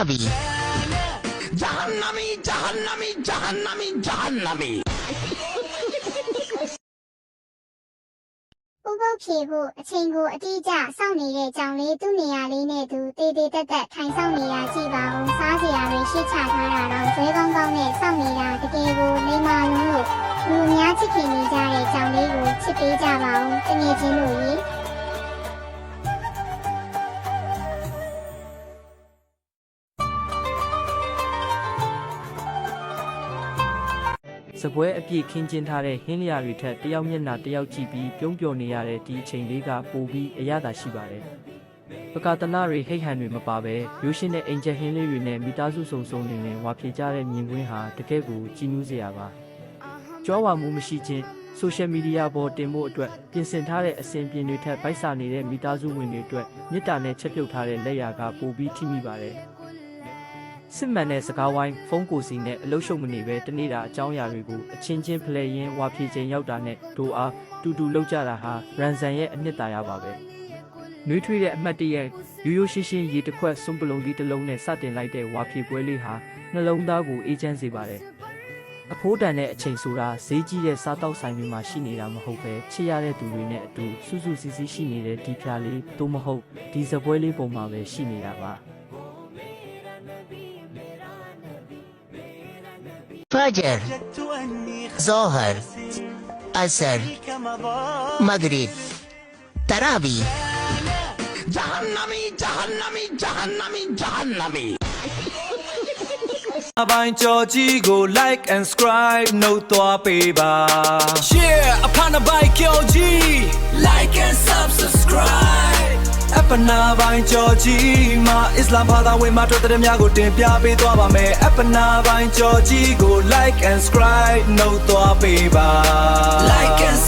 Tarabi Jahannami Jahannami Jahannami Jahannami ဥပုပ်ဖြေဖို့အချိန်ကိုအတိအကျစောင့်နေတဲ့ကြောင့်လေးသူ့နေရာလေးနဲ့သူတေးသေးတက်တက်ထိုင်ဆောင်နေတာကြည့်ပါဦးစားစရာတွေရှေ့ချထားတာတော့ဇွဲကောင်းကောင်းနဲ့စောင့်နေတာတကယ်ကိုလိမ္မာလုံးလို့လူအများချစ်ခင်နေကြတဲ့ကြောင့်လေးကိုချစ်ပေးကြပါဦးတငယ်ချင်းတို့ရေစပွဲအပြည့်ခင်းကျင်းထားတဲ့ဟင်းလျာတွေထက်တယောက်မျက်နှာတယောက်ကြည့်ပြီးပြုံးပျော်နေရတဲ့ဒီအချိန်လေးကပိုပြီးအရသာရှိပါတယ်။ပကာတနာတွေဟိတ်ဟန်တွေမပါဘဲရိုးရှင်းတဲ့အိမ်ချက်ဟင်းလေးတွေနဲ့မိသားစုစုံစုံနေဝါဖြေကြတဲ့မြင်ကွင်းဟာတကယ့်ကိုကြည်နူးစရာပါ။ကြောဝါမှုမရှိခြင်းဆိုရှယ်မီဒီယာပေါ်တင်ဖို့အတွက်ပြင်ဆင်ထားတဲ့အစဉ်ပြင်တွေထက်ဗိုက်စာနေတဲ့မိသားစုဝင်တွေအတွက်မေတ္တာနဲ့ချက်ပြုတ်ထားတဲ့လက်ရာကပိုပြီးထိမိပါတယ်။စစ်မှန်တဲ့စကားဝိုင်းဖုန်းကိုစီနဲ့အလုပ်ရှုပ်မနေပဲတနေ့တာအကြောင်းအရာတွေကိုအချင်းချင်းဖလှယ်ရင်းဝါဖြေချိန်ရောက်တာနဲ့ဒိုအားတူတူလောက်ကြတာဟာရန်ဆန်ရဲ့အနှစ်သာရပါပဲ။နှွေးထွေးတဲ့အမှတ်တရရိုးရိုးရှင်းရှင်းရေတစ်ခွက်စွန်းပလုံးကြီးတစ်လုံးနဲ့စတင်လိုက်တဲ့ဝါဖြေပွဲလေးဟာနှလုံးသားကိုအေးချမ်းစေပါတယ်။အဖိုးတန်တဲ့အချိန်ဆိုတာဈေးကြီးတဲ့စားတောက်ဆိုင်တွေမှာရှိနေတာမဟုတ်ပဲချစ်ရတဲ့သူတွေနဲ့အတူစုစုစည်းစည်းရှိနေတဲ့ဒီဖြာလေးသို့မဟုတ်ဒီစပွဲလေးပုံမှာပဲရှိနေတာပါ။ Fajr Zohar Asr Maghrib Tarabi Jahannami Jahannami Jahannami Jahannami အပိုင်းကြော်ကြီးကို like and subscribe နှုတ်သွားပေးပါ Yeah အဖနာပိုင်းကြော်ကြီး like and subscribe အပနာပိုင်းကြော်ကြီးမှာအစ္စလာမ်ဘာသာဝင်မှာတွေ့တဲ့များကိုတင်ပြပေးသွားပါမယ်အပနာပိုင်းကြော်ကြီးကို like and subscribe နှုတ်သွားပေးပါ like and